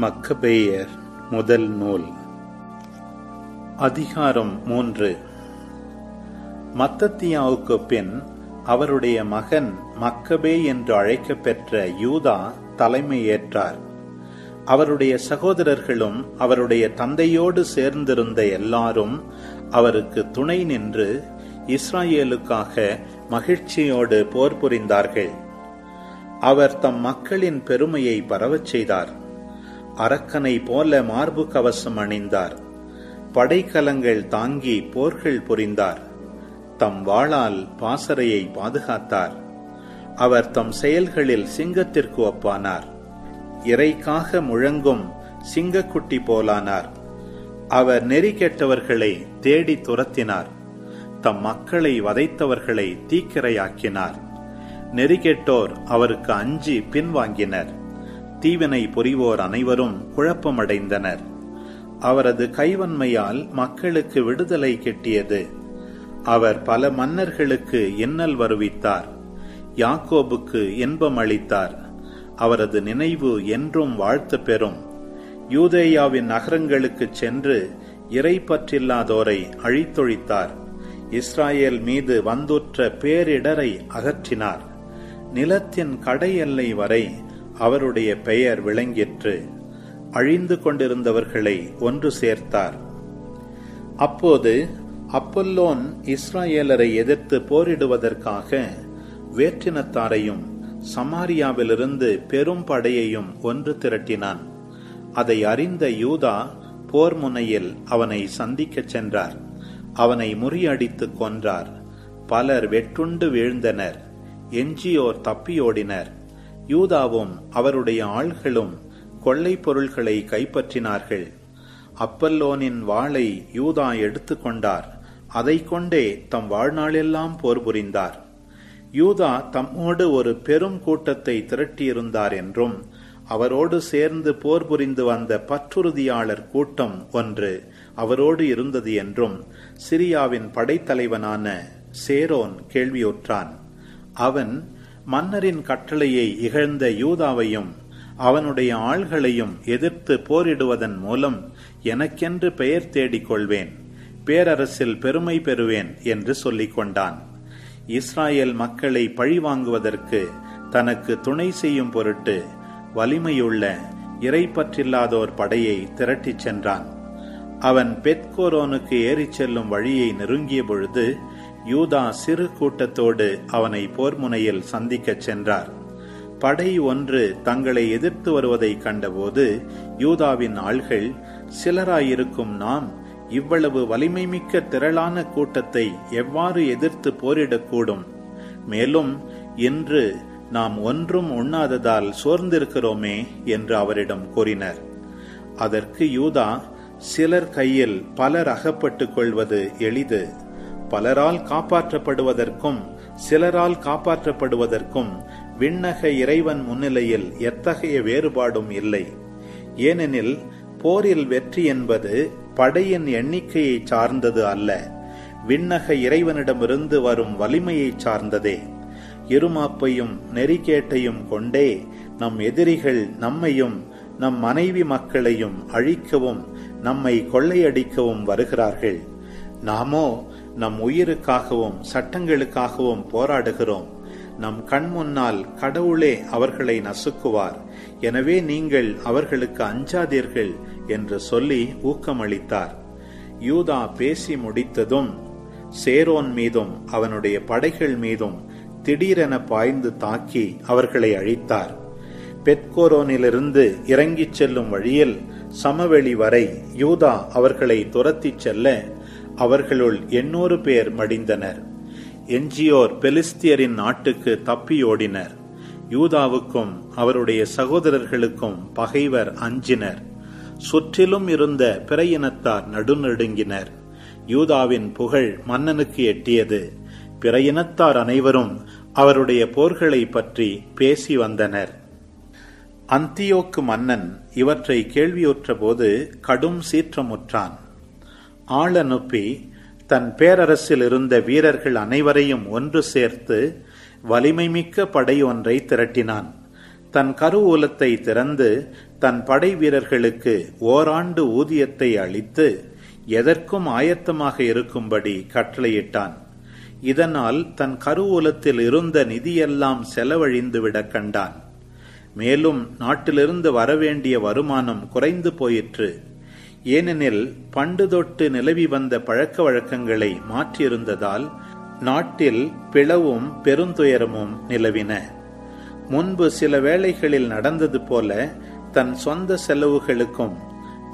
மக்கபேயர் முதல் நூல். அதிகாரம் 3. மத்தத்தியாவுக்கு பின் அவருடைய மகன் மக்கபே என்று அழைக்கப்பெற்ற யூதா தலைமையேற்றார். அவருடைய சகோதரர்களும் அவருடைய தந்தையோடு சேர்ந்திருந்த எல்லாரும் அவருக்கு துணை நின்று இஸ்ராயேலுக்காக மகிழ்ச்சியோடு போர் புரிந்தார்கள். அவர் தம் மக்களின் பெருமையை பரவச் செய்தார். அரக்கனை போல மார்பு கவசம் அணிந்தார். படைக்கலங்கள் தாங்கி போர்கள் புரிந்தார். தம் வாளால் பாசறையை பாதுகாத்தார். அவர் தம் செயல்களில் சிங்கத்திற்கு ஒப்பானார். இறைக்காக முழங்கும் சிங்கக்குட்டி போலானார். அவர் நெறி கெட்டவர்களை தேடி துரத்தினார். தம் மக்களை வதைத்தவர்களை தீக்கிரையாக்கினார். நெறிகெட்டோர் அவருக்கு அஞ்சி பின்வாங்கினர். தீவினை புரிவோர் அனைவரும் குழப்பமடைந்தனர். அவரது கைவன்மையால் மக்களுக்கு விடுதலை கிட்டியது. அவர் பல மன்னர்களுக்கு இன்னல் வருவித்தார். யாக்கோபுக்கு இன்பம் அளித்தார். அவரது நினைவு என்றும் வாழ்த்து பெறும். யூதேயாவின் நகரங்களுக்கு சென்று இறைப்பற்றில்லாதோரை அழித்தொழித்தார். இஸ்ராயேல் மீது வந்துற்ற பேரிடரை அகற்றினார். நிலத்தின் கடை எல்லை வரை அவருடைய பெயர் விளங்கிற்று. அழிந்து கொண்டிருந்தவர்களை ஒன்று சேர்த்தார். அப்போது அப்பல்லோன் இஸ்ராயேலரை எதிர்த்து போரிடுவதற்காக வேற்றினத்தாரையும் சமாரியாவிலிருந்து பெரும் படையையும் ஒன்று திரட்டினான். அதை அறிந்த யூதா போர் முனையில் அவனை சந்திக்கச் சென்றார். அவனை முறியடித்து கொன்றார். பலர் வெட்டுண்டு வீழ்ந்தனர். எஞ்சியோர் தப்பியோடினர். யூதாவும் அவருடைய ஆள்களும் கொள்ளை பொருள்களை கைப்பற்றினார்கள். அப்பல்லோனின் வாளை யூதா எடுத்து கொண்டார். அதை கொண்டே தம் வாழ்நாளெல்லாம் போர் புரிந்தார். யூதா தம்மோடு ஒரு பெரும் கூட்டத்தை திரட்டியிருந்தார் என்றும் அவரோடு சேர்ந்து போர் புரிந்து வந்த பற்றுறுதியாளர் கூட்டம் ஒன்று அவரோடு இருந்தது என்றும் சிரியாவின் படைத்தலைவனான சேரோன் கேள்வியுற்றான். அவன் மன்னரின் கட்டளையை இகழ்ந்த யூதாவையும் அவனுடைய ஆள்களையும் எதிர்த்து போரிடுவதன் மூலம் எனக்கென்று பெயர் தேடிக் கொள்வேன், பேரரசில் பெருமை பெறுவேன் என்று சொல்லிக் கொண்டான். இஸ்ராயேல் மக்களை பழிவாங்குவதற்கு தனக்கு துணை செய்யும் பொருட்டு வலிமையுள்ள இறைப்பற்றில்லாதோர் படையை திரட்டிச் சென்றான். அவன் பெத்கோரோனுக்கு ஏறிச் செல்லும் வழியை நெருங்கிய பொழுது யூதா சிறு கூட்டத்தோடு அவனை போர் முனையில் சந்திக்கச் சென்றார். படை ஒன்று தங்களை எதிர்த்து வருவதை கண்டபோது யூதாவின் ஆள்கள், சிலராயிருக்கும் நாம் இவ்வளவு வலிமை மிக்க திரளான கூட்டத்தை எவ்வாறு எதிர்த்து போரிடக்கூடும்? மேலும் இன்று நாம் ஒன்றும் உண்ணாததால் சோர்ந்திருக்கிறோமே என்று அவரிடம் கூறினர். அதற்கு யூதா, சிலர் கையில் பலர் அகப்பட்டுக் கொள்வது எளிது. பலரால் காப்பாற்றப்படுவதற்கும் சிலரால் காப்பாற்றப்படுவதற்கும் விண்ணக இறைவன் முன்னிலையில் எத்தகைய வேறுபாடும் இல்லை. ஏனெனில் போரில் வெற்றி என்பது படையின் எண்ணிக்கையை சார்ந்தது அல்ல, விண்ணக இறைவனிடமிருந்து வரும் வலிமையை சார்ந்ததே. இருமாப்பையும் நெறிகேட்டையும் கொண்டே நம் எதிரிகள் நம்மையும் நம் மனைவி மக்களையும் அழிக்கவும் நம்மை கொள்ளையடிக்கவும் வருகிறார்கள். நாமோ நம் உயிருக்காகவும் சட்டங்களுக்காகவும் போராடுகிறோம். நம் கண் முன்னால் கடவுளே அவர்களை நசுக்குவார். எனவே நீங்கள் அவர்களுக்கு அஞ்சாதீர்கள் என்று சொல்லி ஊக்கமளித்தார். யூதா பேசி முடித்ததும் சேரோன் மீதும் அவனுடைய படைகள் மீதும் திடீரென பாய்ந்து தாக்கி அவர்களை அழித்தார். பெத்கோரோனிலிருந்து இறங்கிச் செல்லும் வழியில் சமவெளி வரை யூதா அவர்களை துரத்திச் செல்ல அவர்களுள் 800 பேர் மடிந்தனர். எஞ்சியோர் பெலிஸ்தியரின் நாட்டுக்கு தப்பியோடினர். யூதாவுக்கும் அவருடைய சகோதரர்களுக்கும் பகைவர் அஞ்சினர். சுற்றிலும் இருந்த பிற இனத்தார் நடுநடுங்கினர். யூதாவின் புகழ் மன்னனுக்கு எட்டியது. பிற இனத்தார் அனைவரும் அவருடைய போர்களை பற்றி பேசி வந்தனர். அந்தியோக்கு மன்னன் இவற்றை கேள்வியுற்ற போது கடும் சீற்றமுற்றான். ஆள் அனுப்பி தன் பேரரசில் இருந்த வீரர்கள் அனைவரையும் ஒன்று சேர்த்து வலிமை மிக்க படை ஒன்றை திரட்டினான். தன் கருவூலத்தை திறந்து தன் படை வீரர்களுக்கு ஓராண்டு ஊதியத்தை அளித்து எதற்கும் ஆயத்தமாக இருக்கும்படி கட்டளையிட்டான். இதனால் தன் கருவூலத்தில் இருந்த நிதியெல்லாம் செலவழிந்துவிட கண்டான். மேலும் நாட்டிலிருந்து வரவேண்டிய வருமானம் குறைந்து போயிற்று. ஏனெனில் பண்டு தொட்டு நிலவி வந்த பழக்க வழக்கங்களை மாற்றியிருந்ததால் நாட்டில் பிளவும் பெருந்துயரமும் நிலவின. முன்பு சில வேளைகளில் நடந்தது போல தன் சொந்த செலவுகளுக்கும்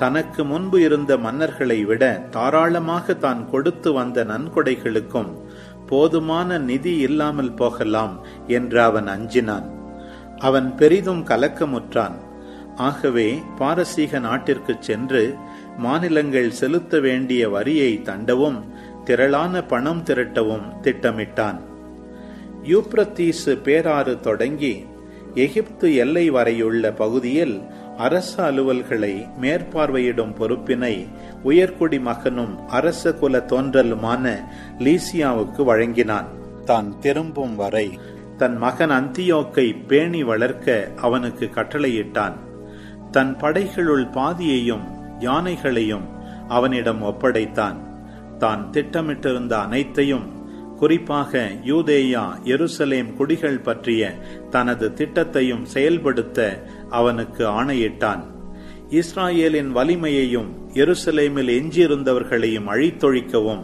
தனக்கு முன்பு இருந்த மன்னர்களை விட தாராளமாக தான் கொடுத்து வந்த நன்கொடைகளுக்கும் போதுமான நிதி இல்லாமல் போகலாம் என்று அவன் அஞ்சினான். அவன் பெரிதும் கலக்கமுற்றான். ஆகவே பாரசீக நாட்டிற்கு சென்று மாநிலங்கள் செலுத்த வேண்டிய வரியை தண்டவும் திரளான பணம் திரட்டவும் திட்டமிட்டான். யூப்ரத்தீசு பேராறு தொடங்கி எகிப்து எல்லை வரையுள்ள பகுதியில் அரச அலுவல்களை மேற்பார்வையிடும் பொறுப்பினை உயர்குடி மகனும் அரச குல தோன்றலுமான லீசியாவுக்கு வழங்கினான். தான் திரும்பும் வரை தன் மகன் அந்தியோக்கை பேணி வளர்க்க அவனுக்கு கட்டளையிட்டான். தன் படைகளுள் பாதியையும் யானைகளையும் அவனிடம் ஒப்படைத்தான். தான் திட்டமிட்டிருந்த அனைத்தையும், குறிப்பாக யூதேயா எருசலேம் குடிகள் பற்றிய தனது திட்டத்தையும் செயல்படுத்த அவனுக்கு ஆணையிட்டான். இஸ்ராயேலின் வலிமையையும் எருசலேமில் எஞ்சியிருந்தவர்களையும் அழித்தொழிக்கவும்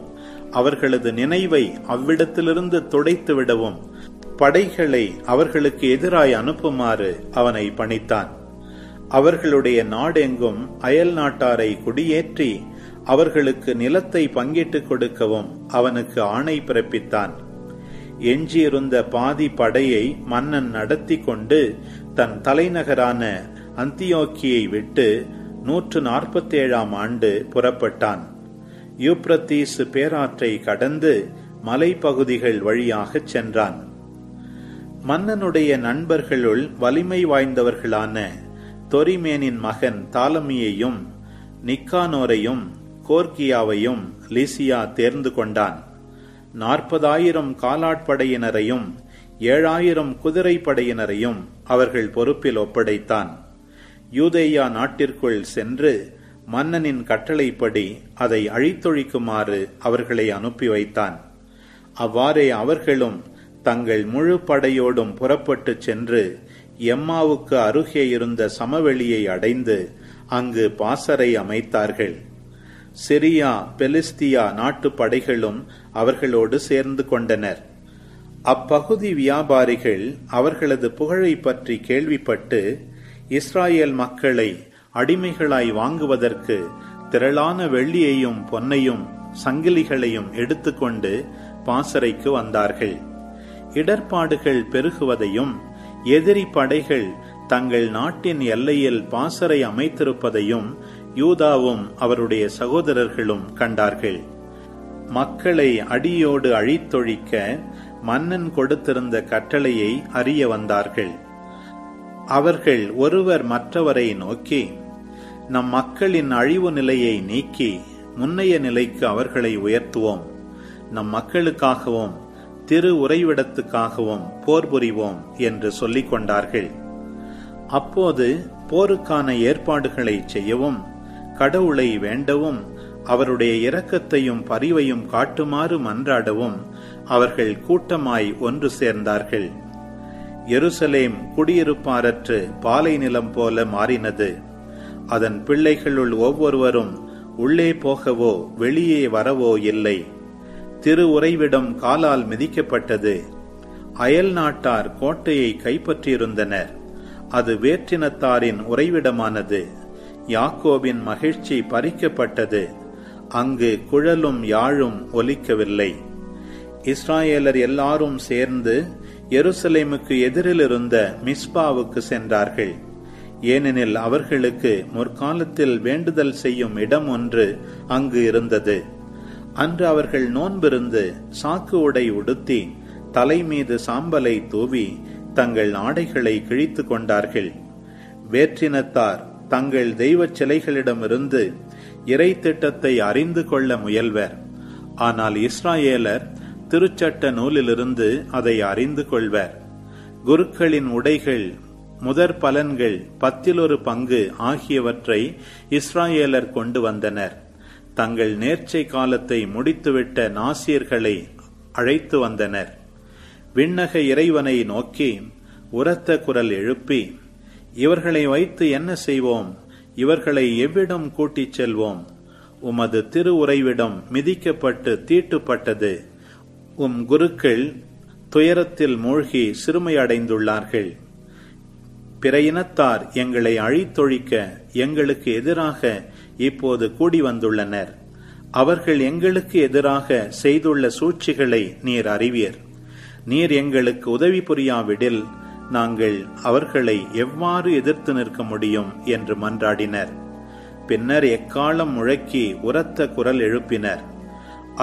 அவர்களது நினைவை அவ்விடத்திலிருந்து துடைத்துவிடவும் படைகளை அவர்களுக்கு எதிராய் அனுப்புமாறு அவனை பணித்தான். அவர்களுடைய நாடெங்கும் அயல் நாட்டாரை குடியேற்றி அவர்களுக்கு நிலத்தை பங்கிட்டுக் கொடுக்கவும் அவனுக்கு ஆணை பிறப்பித்தான். எஞ்சியிருந்த பாதி படையை மன்னன் நடத்தி கொண்டு தன் தலைநகரான அந்தியோக்கியை விட்டு 147ஆம் ஆண்டு புறப்பட்டான். யூப்ரத்தீசு பேராற்றை கடந்து மலைப்பகுதிகள் வழியாகச் சென்றான். மன்னனுடைய நண்பர்களுள் வலிமை வாய்ந்தவர்களான தொரிமேனின் மகன் தாலமியையும் நிக்கானோரையும் கோர்கியாவையும் லீசியா தேர்ந்து கொண்டான். 40,000 காலாட்படையினரையும் 7,000 குதிரை படையினரையும் அவர்கள் பொறுப்பில் ஒப்படைத்தான். யூதேயா நாட்டிற்குள் சென்று மன்னனின் கட்டளைப்படி அதை அழித்தொழிக்குமாறு அவர்களை அனுப்பி வைத்தான். அவ்வாறே அவர்களும் தங்கள் முழு படையோடும் புறப்பட்டு சென்று எம்மாவுக்கு அருகே இருந்த சமவெளியை அடைந்து அங்கு பாசறை அமைத்தார்கள். சிரியா பெலிஸ்தியா நாட்டு படைகளும் அவர்களோடு சேர்ந்து கொண்டனர். அப்பகுதி வியாபாரிகள் அவர்களது புகழை பற்றி கேள்விப்பட்டு இஸ்ராயேல் மக்களை அடிமைகளாய் வாங்குவதற்கு திரளான வெள்ளியையும் பொன்னையும் சங்கிலிகளையும் எடுத்துக்கொண்டு பாசறைக்கு வந்தார்கள். இடர்பாடுகள் பெருகுவதையும் எதிரி படைகள் தங்கள் நாட்டின் எல்லையில் பாசறை அமைத்திருப்பதையும் யூதாவும் அவருடைய சகோதரர்களும் கண்டார்கள். மக்களை அடியோடு அழித்தொழிக்க மன்னன் கொடுத்திருந்த கட்டளையை அறிய வந்தார்கள். அவர்கள் ஒருவர் மற்றவரை நோக்கி, நம் மக்களின் அழிவு நிலையை நீக்கி முன்னைய நிலைக்கு அவர்களை உயர்த்துவோம், நம் மக்களுக்காகவும் திரு உறைவிடத்துக்காகவும் போர் புரிவோம் என்று சொல்லிக் கொண்டார்கள். அப்போது போருக்கான ஏற்பாடுகளை செய்யவும் கடவுளை வேண்டவும் அவருடைய இரக்கத்தையும் பரிவையும் காட்டுமாறு மன்றாடவும் அவர்கள் கூட்டமாய் ஒன்று சேர்ந்தார்கள். எருசலேம் குடியிருப்பாரற்று பாலை நிலம் போல மாறினது. அதன் பிள்ளைகளுள் ஒவ்வொருவரும் உள்ளே போகவோ வெளியே வரவோ இல்லை. திரு உறைவிடம் காலால் மிதிக்கப்பட்டது. அயல் நாட்டார் கோட்டையை கைப்பற்றியிருந்தனர். அது வேற்றினத்தாரின் உறைவிடமானது. யாக்கோபின் மகிழ்ச்சி பறிக்கப்பட்டது. அங்கு குழலும் யாழும் ஒலிக்கவில்லை. இஸ்ராயேலர் எல்லாரும் சேர்ந்து எருசலேமுக்கு எதிரில் இருந்த மிஸ்பாவுக்கு சென்றார்கள். ஏனெனில் அவர்களுக்கு முற்காலத்தில் வேண்டுதல் செய்யும் இடம் ஒன்று அங்கு இருந்தது. அன்று அவர்கள் நோன்பிருந்து சாக்கு உடை உடுத்தி தலை மீது சாம்பலை தூவி தங்கள் ஆடைகளை கிழித்து கொண்டார்கள். வேற்றினத்தார் தங்கள் தெய்வ சிலைகளிடமிருந்து இறை திட்டத்தை அறிந்து கொள்ள முயல்வர். ஆனால் இஸ்ராயேலர் திருச்சட்ட நூலிலிருந்து அதை அறிந்து கொள்வர். குருக்களின் உடைகள் முதற் பலன்கள் 10 ஆகியவற்றை இஸ்ராயேலர் கொண்டு வந்தனர். தங்கள் நேர்ச்சை காலத்தை முடித்துவிட்ட நாசியர்களை அழைத்து வந்தனர். விண்ணக இறைவனை நோக்கி உரத்த குரல் எழுப்பி, இவர்களை வைத்து என்ன செய்வோம்? இவர்களை எவ்விடம் கூட்டிச் செல்வோம்? உமது திரு உறைவிடம் மிதிக்கப்பட்டு தீட்டுப்பட்டது. உம் குருக்கள் துயரத்தில் மூழ்கி சிறுமையடைந்துள்ளார்கள். பிற இனத்தார் எங்களை அழித்தொழிக்க எங்களுக்கு எதிராக இப்போது கூடி வந்துள்ளனர். அவர்கள் எங்களுக்கு எதிராக செய்துள்ள சூழ்ச்சிகளை நீர் அறிவீர். நீர் எங்களுக்கு உதவி புரியாவிடில் நாங்கள் அவர்களை எவ்வாறு எதிர்த்து நிற்க முடியும் என்று மன்றாடினர். பின்னர் எக்காலம் முழக்கி உரத்த குரல் எழுப்பினர்.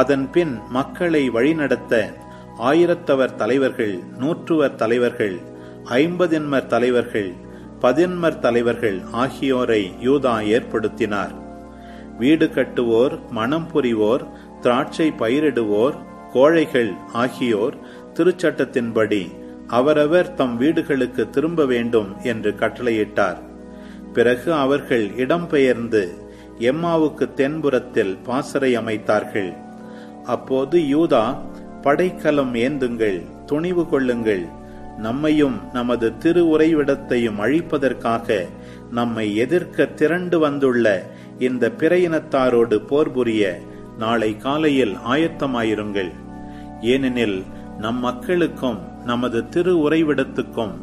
அதன் பின் மக்களை வழிநடத்த 1000 தலைவர்கள், 100 தலைவர்கள், 50 தலைவர்கள், 10 தலைவர்கள் ஆகியோரை யூதா ஏற்படுத்தினார். வீடு கட்டுவோர், மனம் புரிவோர், திராட்சை பயிரிடுவோர், கோழைகள் ஆகியோர் திருச்சட்டத்தின்படி அவரவர் தம் வீடுகளுக்கு திரும்ப வேண்டும் என்று கட்டளையிட்டார். பிறகு அவர்கள் இடம்பெயர்ந்து எம்மாவுக்கு தென்புறத்தில் பாசறை அமைத்தார்கள். அப்போது யூதா, படைக்கலம் ஏந்துங்கள், துணிவு கொள்ளுங்கள், நம்மையும் நமது திரு உறைவிடத்தையும் அழிப்பதற்காக நம்மை எதிர்க்க திரண்டு வந்துள்ள இந்த பிற இனத்தாரோடு போர் புரிய நாளை காலையில் ஆயத்தமாயிருங்கள். ஏனெனில் நம் மக்களுக்கும் நமது திரு உறைவிடத்துக்கும்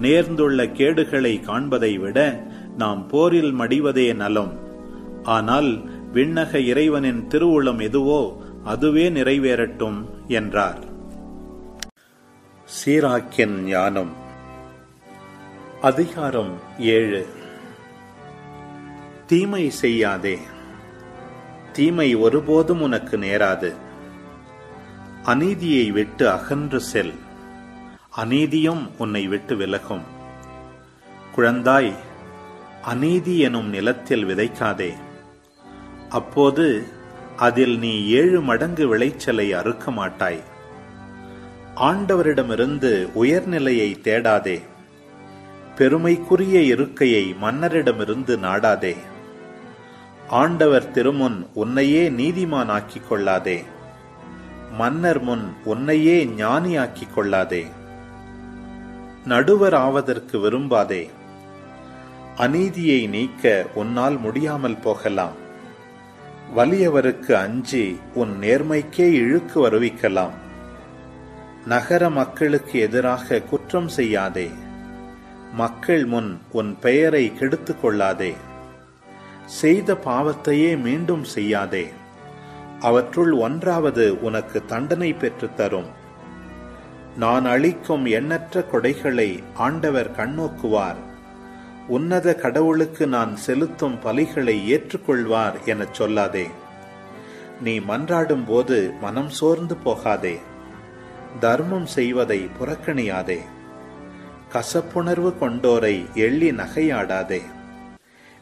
நேர்ந்துள்ள கேடுகளை காண்பதை விட நாம் போரில் மடிவதே நலம். ஆனால் விண்ணக இறைவனின் திருவுளம் எதுவோ அதுவே நிறைவேறட்டும் என்றார். சீராக்கின் ஞானம். அதிகாரம் 7. தீமை செய்யாதே. தீமை ஒருபோதும் உனக்கு நேராது. அநீதியை விட்டு அகன்று செல். அநீதியும் உன்னை விட்டு விலகும். குழந்தாய், அநீதி எனும் நிலத்தில் விதைக்காதே. அப்போது அதில் நீ 7 மடங்கு விளைச்சலை அறுக்க மாட்டாய். ஆண்டவரிடமிருந்து உயர்நிலையை தேடாதே. பெருமைக்குரிய இருக்கையை மன்னரிடமிருந்து நாடாதே. ஆண்டவர் திருமுன் உன்னையே நீதிமானாக்கிக் கொள்ளாதே. மன்னர் முன் உன்னையே ஞானியாக்கிக் கொள்ளாதே. நடுவர் ஆவதற்கு விரும்பாதே. அநீதியை நீக்க உன்னால் முடியாமல் போகலாம். வலியவருக்கு அஞ்சி உன் நேர்மைக்கே இழுக்கு வருவிக்கலாம். நகர மக்களுக்கு எதிராக குற்றம் செய்யாதே. மக்கள் முன் உன் பெயரை கெடுத்துக் கொள்ளாதே. செய்த பாவத்தையே மீண்டும் செய்யாதே. அவற்றுள் ஒன்றாவது உனக்கு தண்டனை பெற்றுத் தரும். நான் அளிக்கும் எண்ணற்ற கொடைகளை ஆண்டவர் கண்ணோக்குவார். உன்னத கடவுளுக்கு நான் செலுத்தும் பலிகளை ஏற்றுக்கொள்வார் எனச் சொல்லாதே. நீ மன்றாடும் போது மனம் சோர்ந்து போகாதே. தர்மம் செய்வதை புறக்கணியாதே. கசப்புணர்வு கொண்டோரை எள்ளி நகையாடாதே.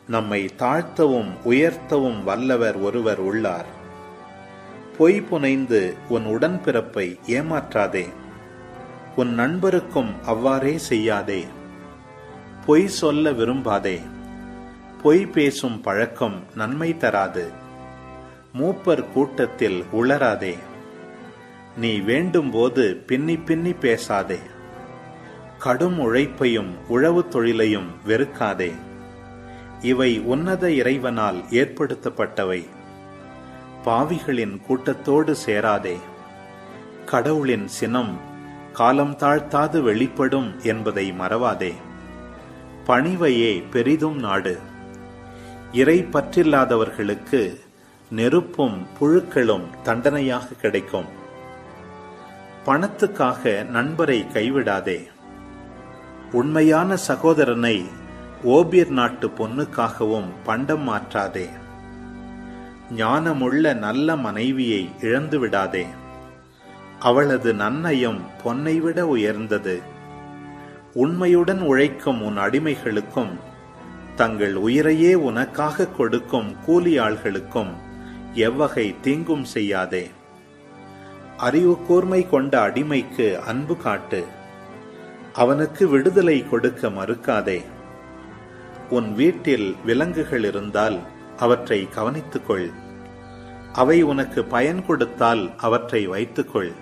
நம்மை தாழ்த்தவும் உயர்த்தவும் வல்லவர் ஒருவர் உள்ளார். பொய் புனைந்து உன் உடன்பிறப்பை ஏமாற்றாதே. உன் நண்பருக்கும் அவ்வாறே செய்யாதே. பொய் சொல்ல விரும்பாதே. பொய் பேசும் பழக்கம் நன்மை தராது. மூப்பர் கூட்டத்தில் உளராதே. நீ வேண்டும் போது பின்னி பின்னி பேசாதே. கடும் உழைப்பையும் உழவு தொழிலையும் வெறுக்காதே. இவை உன்னத இறைவனால் ஏற்படுத்தப்பட்டவை. பாவிகளின் கூட்டத்தோடு சேராதே. கடவுளின் சினம் காலம் தாழ்த்தாது வெளிப்படும் என்பதை மறவாதே. பணிவையே பெரிதும் நாடு. இறை பற்றில்லாதவர்களுக்கு நெருப்பும் புழுக்களும் தண்டனையாக கிடைக்கும். பணத்துக்காக நண்பரை கைவிடாதே. உண்மையான சகோதரனை ஓபிர் நாட்டு பொன்னுக்காகவும் பண்டம் மாற்றாதே. ஞானமுள்ள நல்ல மனைவியை இழந்து விடாதே. அவளது நன்னயம் பொன்னை விட உயர்ந்தது. உண்மையுடன் உழைக்கும் உன் அடிமைகளுக்கும் தங்கள் உயிரையே உனக்காக கொடுக்கும் கூலி ஆள்களுக்கும் எவ்வகை தீங்கும் செய்யாதே. அறிவு கூர்மை கொண்ட அடிமைக்கு அன்பு காட்டு. அவனுக்கு விடுதலை கொடுக்க மறுக்காதே. உன் வீட்டில் விலங்குகள் இருந்தால் அவற்றை கவனித்துக்கொள். அவை உனக்கு பயன் கொடுத்தால் அவற்றை வைத்துக்கொள்.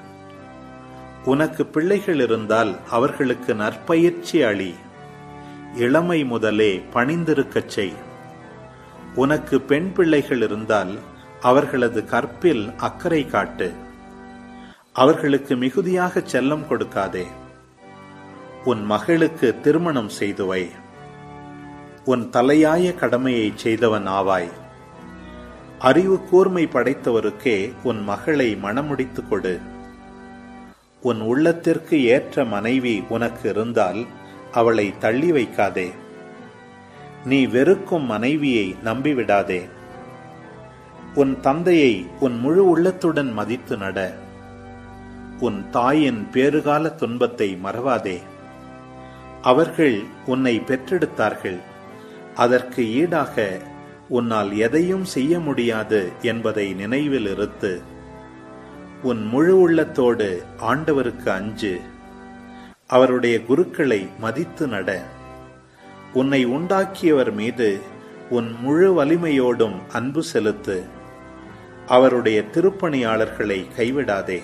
உனக்கு பிள்ளைகள் இருந்தால் அவர்களுக்கு நற்பயிற்சி அளி. இளமை முதலே பணிந்திருக்கச் செய். உனக்கு பெண் பிள்ளைகள் இருந்தால் அவர்களது கற்பில் அக்கறை காட்டு. அவர்களுக்கு மிகுதியாக செல்லம் கொடுக்காதே. உன் மகளுக்கு திருமணம் செய்து வை. உன் தலையாய கடமையை செய்தவன் ஆவாய். அறிவு கூர்மை படைத்தவருக்கே உன் மகளை மணமுடித்துக் கொடு. உன் உள்ளத்திற்கு ஏற்ற மனைவி உனக்கு இருந்தால் அவளை தள்ளி வைக்காதே. நீ வெறுக்கும் மனைவியை நம்பிவிடாதே. உன் தந்தையை உன் முழு உள்ளத்துடன் மதித்து நட. உன் தாயின் பேறுகால துன்பத்தை மறவாதே. அவர்கள் உன்னை பெற்றெடுத்தார்கள். அதற்கு ஈடாக உன்னால் எதையும் செய்ய முடியாது என்பதை நினைவில் இருத்து. உன் முழு உள்ளத்தோடு ஆண்டவருக்கு அஞ்சு. அவருடைய குருக்களை மதித்து நட. உன்னை உண்டாக்கியவர் மீது உன் முழு வலிமையோடும் அன்பு செலுத்து. அவருடைய திருப்பணியாளர்களை கைவிடாதே.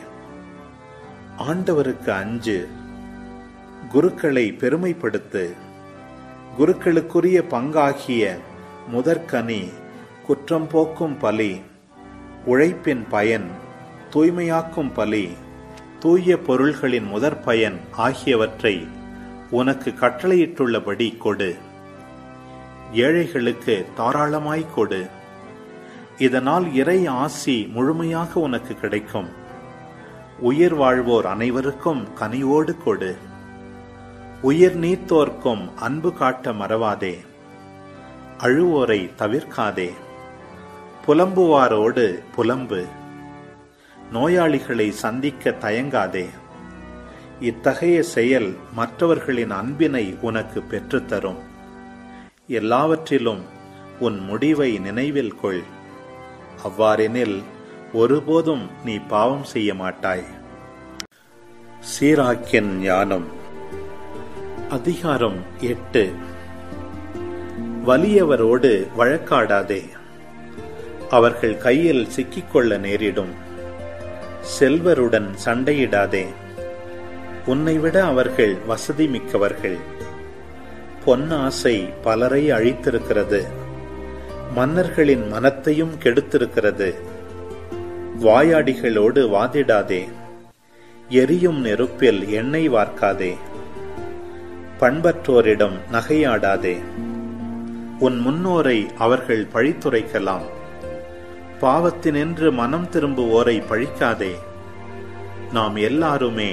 ஆண்டவருக்கு அஞ்சு. குருக்களை பெருமைப்படுத்து. குருக்களுக்குரிய பங்காகிய முதற்கனி, குற்றம் போக்கும் பலி, உழைப்பின் பயன், தூய்மையாக்கும் பலி, தூய பொருள்களின் முதற் பயன் ஆகியவற்றை உனக்கு கட்டளையிட்டுள்ளபடி கொடு. ஏழைகளுக்கு தாராளமாய் கொடு. இதனால் இறை ஆசி முழுமையாக உனக்கு கிடைக்கும். உயிர் வாழ்வோர் அனைவருக்கும் கனிவோடு கொடு. உயிர் நீத்தோர்க்கும் அன்பு காட்ட மறவாதே. அழுவோரை தவிர்க்காதே. புலம்புவாரோடு புலம்பு. நோயாளிகளை சந்திக்க தயங்காதே. இத்தகைய செயல் மற்றவர்களின் அன்பினை உனக்கு பெற்றுத்தரும். எல்லாவற்றிலும் உன் முடிவை நினைவில் கொள். அவ்வாறெனில் ஒருபோதும் நீ பாவம் செய்ய மாட்டாய். சீராக்கின் ஞானம். அதிகாரம் 8. வலியவரோடு வழக்காடாதே. அவர்கள் கையில் சிக்கிக்கொள்ள நேரிடும். செல்வருடன் சண்டையிடாதே. உன்னைவிட அவர்கள் வசதி மிக்கவர்கள். பொன்னாசை பலரை அழித்திருக்கிறது. மன்னர்களின் மனத்தையும் கெடுத்திருக்கிறது. வாயாடிகளோடு வாதிடாதே. எரியும் நெருப்பில் எண்ணெய் வார்க்காதே. பண்பற்றோரிடம் நகையாடாதே. உன் முன்னோரை அவர்கள் பழித்துரைக்கலாம். பாவத்தினின்று மனம் திரும்புவோரை பழிக்காதே. நாம் எல்லாருமே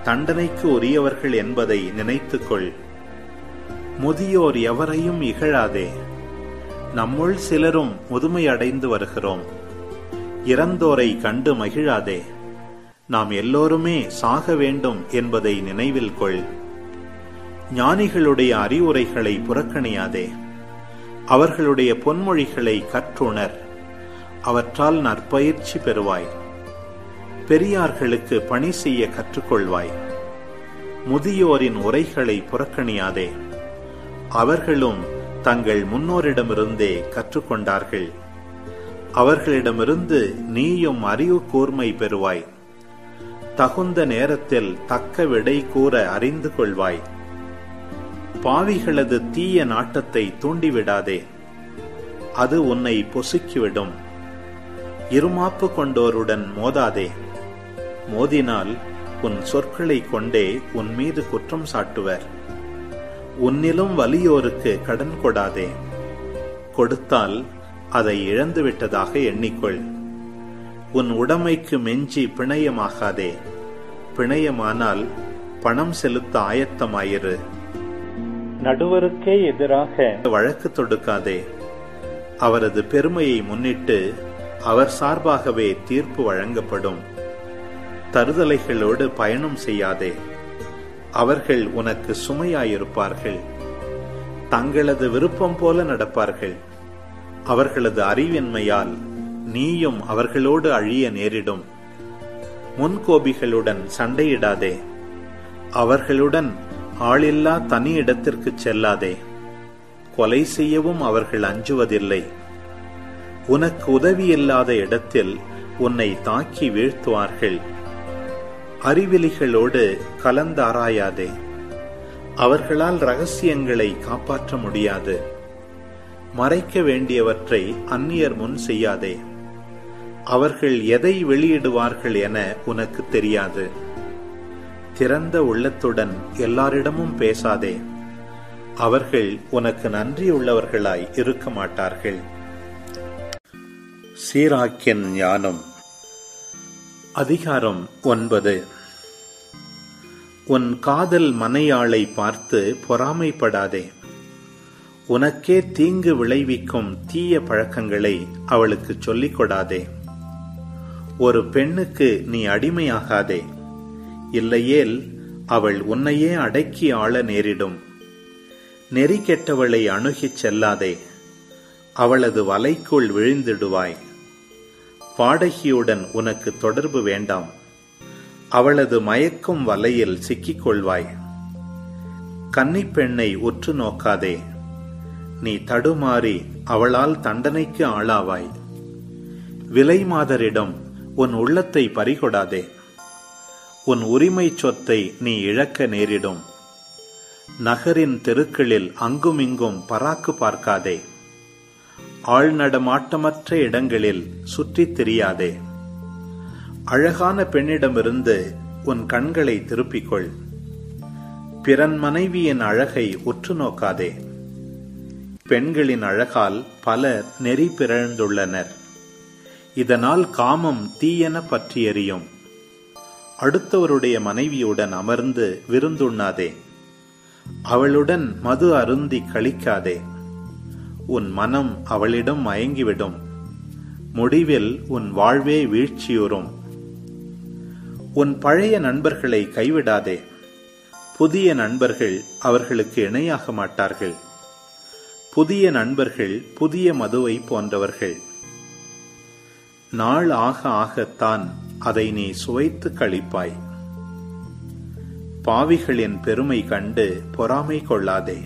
தண்டனைக்கு உரியவர்கள் என்பதை நினைத்துக்கொள். முதியோர் எவரையும் இகழாதே. நம்முள் சிலரும் முதுமை அடைந்து வருகிறோம். இறந்தோரை கண்டு மகிழாதே. நாம் எல்லோருமே சாக வேண்டும் என்பதை நினைவில் கொள். ஞானிகளுடைய அறிவுரைகளை புறக்கணியாதே. அவர்களுடைய பொன்மொழிகளை கற்றுணர். அவற்றால் நற்பயிற்சி பெறுவாய். பெரியார்களுக்கு பணி செய்ய கற்றுக்கொள்வாய். முதியோரின் உரைகளை புறக்கணியாதே. அவர்களும் தங்கள் முன்னோரிடமிருந்தே கற்றுக்கொண்டார்கள். அவர்களிடமிருந்து நீயும் அறிவு கூர்மை பெறுவாய். தகுந்த நேரத்தில் தக்க விடை கூற அறிந்து கொள்வாய். பாவிகளது தீய நாட்டத்தை தூண்டிவிடாதே. அது உன்னை பொசுக்கிவிடும். இருமாப்பு கொண்டோருடன் மோதாதே. மோதினால் உன் சொற்களை கொண்டே உன் மீது குற்றம் சாட்டுவர். உன்னிலும் வலியோருக்கு கடன் கொடாதே. கொடுத்தால் அதை இழந்துவிட்டதாக எண்ணிக்கொள். உன் உடைமைக்கு மெஞ்சி பிணையமாகாதே. பிணையமானால் பணம் செலுத்த ஆயத்தமாயிரு. நடுவருக்கே எதிராக வழக்கு தொடுக்காதே. அவரது பெருமையை முன்னிட்டு அவர் சார்பாகவே தீர்ப்பு வழங்கப்படும். தருதலைகளோடு பயணம் செய்யாதே. அவர்கள் உனக்கு சுமையாயிருப்பார்கள். தங்களது விருப்பம் போல நடப்பார்கள். அவர்களது அறிவின்மையால் நீயும் அவர்களோடு அழிய நேரிடும். முன்கோபிகளுடன் சண்டையிடாதே. அவர்களுடன் ஆளில்லா தனி இடத்திற்கு செல்லாதே. கொலை செய்யவும் அவர்கள் அஞ்சுவதில்லை. உனக்கு உதவியில்லாத இடத்தில் உன்னை தாக்கி வீழ்த்துவார்கள். அறிவிலிகளோடு கலந்தாராயாதே. அவர்களால் ரகசியங்களை காப்பாற்ற முடியாது. மறைக்க வேண்டியவற்றை அந்நியர் முன் செய்யாதே. அவர்கள் எதை வெளியிடுவார்கள் என உனக்கு தெரியாது. திறந்த உள்ளத்துடன் எல்லாரிடமும் பேசாதே. அவர்கள் உனக்கு நன்றியுள்ளவர்களாய் இருக்க மாட்டார்கள். சீராக்கின் ஞானம். அதிகாரம் 9. உன் காதல் மனையாளை பார்த்து பொறாமைப்படாதே. உனக்கே தீங்கு விளைவிக்கும் தீய பழக்கங்களை அவளுக்கு சொல்லிக் கொடாதே. ஒரு பெண்ணுக்கு நீ அடிமையாகாதே. இல்லையேல் அவள் உன்னையே அடக்கி ஆள நேரிடும். நெறி கெட்டவளை அணுகிச் செல்லாதே. அவளது வலைக்குள் விழுந்திடுவாய். பாடகியுடன் உனக்கு தொடர்பு வேண்டாம். அவளது மயக்கும் வலையில் சிக்கிக்கொள்வாய். கன்னிப்பெண்ணை உற்று நோக்காதே. நீ தடுமாறி அவளால் தண்டனைக்கு ஆளாவாய். விலை மாதரிடம் உன் உள்ளத்தை பறிகொடாதே. உன் உரிமை சொத்தை நீ இழக்க நேரிடும். நகரின் தெருக்களில் அங்குமிங்கும் பராக்கு பார்க்காதே. ஆழ்நடமாட்டமற்ற இடங்களில் சுற்றித் திரியாதே. அழகான பெண்ணிடமிருந்து உன் கண்களை திருப்பிக்கொள். பிறன் மனைவியின் அழகை உற்று நோக்காதே. பெண்களின் அழகால் பலர் நெறி பிறழ்ந்துள்ளனர். இதனால் காமம் தீயென பற்றி எரியும். அடுத்தவருடைய மனைவியுடன் அமர்ந்து விருந்துண்ணாதே. அவளுடன் மது அருந்தி கழிக்காதே. உன் மனம் அவளிடம் மயங்கிவிடும். முடிவில் உன் வாழ்வே வீழ்ச்சியுறும். உன் பழைய நண்பர்களை கைவிடாதே. புதிய நண்பர்கள் அவர்களுக்கு இணையாக மாட்டார்கள். புதிய நண்பர்கள் புதிய மதுவை போன்றவர்கள். நாள் ஆக ஆகத்தான் அதை நீ சுவைத்து களிப்பாய். பாவிகளின் பெருமை கண்டு பொறாமை கொள்ளாதே.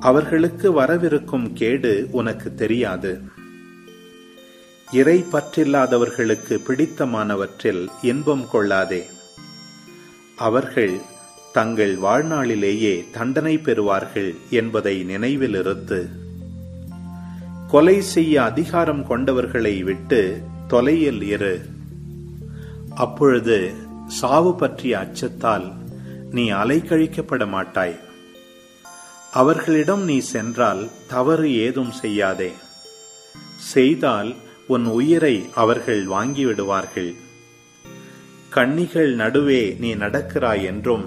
அவர்களுக்கு வரவிருக்கும் கேடு உனக்கு தெரியாது. இறை பற்றில்லாதவர்களுக்கு பிடித்தமானவற்றில் இன்பம் கொள்ளாதே. அவர்கள் தங்கள் வாழ்நாளிலேயே தண்டனை பெறுவார்கள் என்பதை நினைவில் இருத்து. கொலை செய்ய அதிகாரம் கொண்டவர்களை விட்டு தொலையில் இரு. அப்பொழுது சாவு பற்றிய அச்சத்தால் நீ அலைக்கழிக்கப்பட மாட்டாய். அவர்களிடம் நீ சென்றால் தவறு ஏதும் செய்யாதே. செய்தால் உன் உயிரை அவர்கள் வாங்கிவிடுவார்கள். கண்ணிகள் நடுவே நீ நடக்கிறாய் என்றும்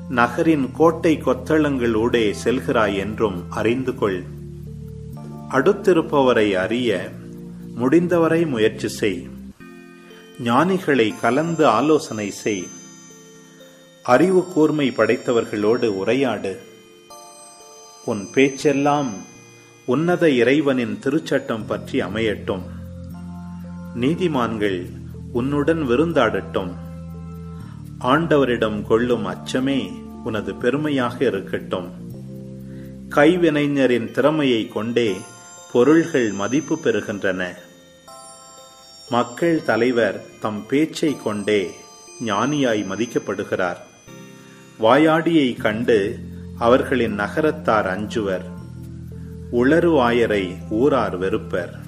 நகரின் கோட்டை கொத்தளங்களூடே செல்கிறாய் என்றும் அறிந்து கொள். அடுத்திருப்பவரை அறிய முடிந்தவரை முயற்சி செய். ஞானிகளை கலந்து ஆலோசனை செய். அறிவு கூர்மை படைத்தவர்களோடு உரையாடு. உன் பேச்செல்லாம் உன்னத இறைவனின் திருச்சட்டம் பற்றி அமையட்டும். நீதிமான்கள் உன்னுடன் விருந்தாடட்டும். ஆண்டவரிடம் கொள்ளும் அச்சமே உனது பெருமையாக இருக்கட்டும். கைவினைஞரின் திறமையை கொண்டே பொருள்கள் மதிப்பு பெறுகின்றன. மக்கள் தலைவர் தம் பேச்சை கொண்டே ஞானியாய் மதிக்கப்படுகிறார். வாயாடியை கண்டு அவர்களின் நகரத்தார் அஞ்சுவர். உளறு ஆயரை ஊரார் வெறுப்பர்.